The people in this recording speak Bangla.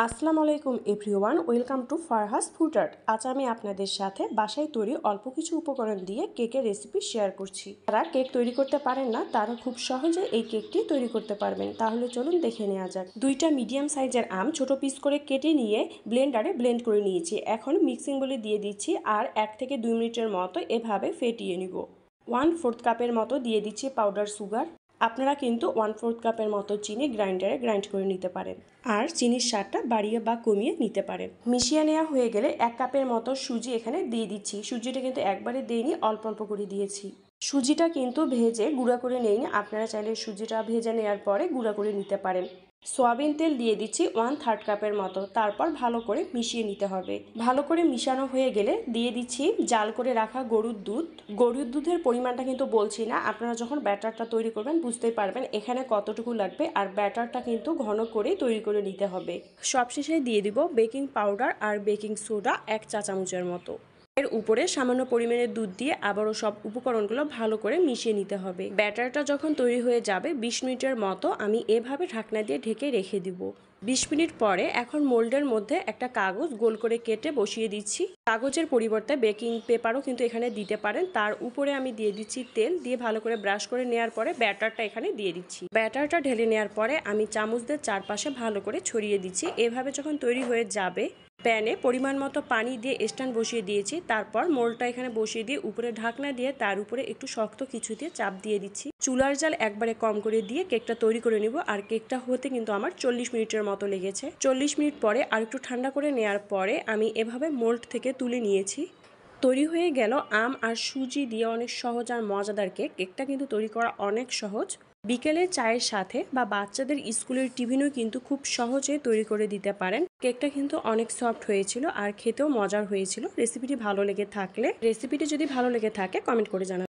আসসালামু আলাইকুম everyone, welcome to ফারহাস food art. আজ আমি আপনাদের সাথে বাসায় তৈরি অল্প কিছু উপকরণ দিয়ে কেকের রেসিপি শেয়ার করছি। যারা কেক তৈরি করতে পারেন না তারা খুব সহজে এই কেকটি তৈরি করতে পারবেন। তাহলে চলুন দেখে নেওয়া যাক। দুইটা মিডিয়াম সাইজের আম ছোট পিস করে কেটে নিয়ে ব্লেন্ডারে ব্লেন্ড করে নিয়েছি। এখন মিক্সিং বলে দিয়ে দিচ্ছি আর 1 থেকে 2 মিনিটের মতো এভাবে ফেটিয়ে নিব। 1/4 কাপের মতো দিয়ে দিচ্ছি পাউডার সুগার। আপনারা কিন্তু 1/4 কাপের মতো চিনি গ্রাইন্ডারে গ্রাইন্ড করে নিতে পারেন, আর চিনির স্বাদটা বাড়িয়ে বা কমিয়ে নিতে পারেন। মিশিয়ে নেওয়া হয়ে গেলে 1 কাপের মতো সুজি এখানে দিয়ে দিচ্ছি। সুজিটা কিন্তু একবারে দিইনি, অল্প অল্প করে দিয়েছি। সুজিটা কিন্তু ভেজে গুঁড়া করে নেইনি, আপনারা চাইলে সুজিটা ভেজে নেওয়ার পরে গুঁড়া করে নিতে পারেন। সয়াবিন তেল দিয়ে দিচ্ছি 1/3 কাপের মতো, তারপর ভালো করে মিশিয়ে নিতে হবে। ভালো করে মিশানো হয়ে গেলে দিয়ে দিচ্ছি জাল করে রাখা গরুর দুধ। গরুর দুধের পরিমাণটা কিন্তু বলছি না, আপনারা যখন ব্যাটারটা তৈরি করবেন বুঝতেই পারবেন এখানে কতটুকু লাগবে, আর ব্যাটারটা কিন্তু ঘন করে তৈরি করে নিতে হবে। সবশেষে দিয়ে দিব বেকিং পাউডার আর বেকিং সোডা 1 চা চামচের মতো। এর উপরে সামান্য পরিমাণে দুধ দিয়ে আবারও সব উপকরণগুলো ভালো করে মিশিয়ে নিতে হবে। ব্যাটারটা যখন তৈরি হয়ে যাবে 20 মিনিটের মতো আমি এভাবে ঢাকনা দিয়ে ঢেকে রেখে দিব। 20 মিনিট পরে এখন মোল্ডের মধ্যে একটা কাগজ গোল করে কেটে বসিয়ে দিচ্ছি। কাগজের পরিবর্তে বেকিং পেপারও কিন্তু এখানে দিতে পারেন। তার উপরে আমি দিয়ে দিচ্ছি তেল, দিয়ে ভালো করে ব্রাশ করে নেওয়ার পরে ব্যাটারটা এখানে দিয়ে দিচ্ছি। ব্যাটারটা ঢেলে নেওয়ার পরে আমি চামচদের চারপাশে ভালো করে ছড়িয়ে দিচ্ছি। এভাবে যখন তৈরি হয়ে যাবে প্যানে পরিমাণ মতো পানি দিয়ে স্ট্যান্ড বসিয়ে দিয়েছি। তারপর মোল্ডটা এখানে বসিয়ে দিয়ে উপরে ঢাকনা দিয়ে তার উপরে একটু শক্ত কিছু দিয়ে চাপ দিয়ে দিচ্ছি। চুলার জাল একবারে কম করে দিয়ে কেকটা তৈরি করে নিব। আর কেকটা হতে কিন্তু আমার 40 মিনিটের মতো লেগেছে। 40 মিনিট পরে আর একটু ঠান্ডা করে নেওয়ার পরে আমি এভাবে মোল্ড থেকে তুলে নিয়েছি। তৈরি হয়ে গেল আম আর সুজি দিয়ে অনেক সহজ আর মজাদার কেক। কেকটা কিন্তু তৈরি করা অনেক সহজ। বিকেলে চায়ের সাথে বা বাচ্চাদের স্কুলের টিফিনও কিন্তু খুব সহজে তৈরি করে দিতে পারেন। কেকটা কিন্তু অনেক সফট হয়েছিল আর খেতেও মজার হয়েছিল। রেসিপিটি যদি ভালো লেগে থাকে কমেন্ট করে জানাবেন।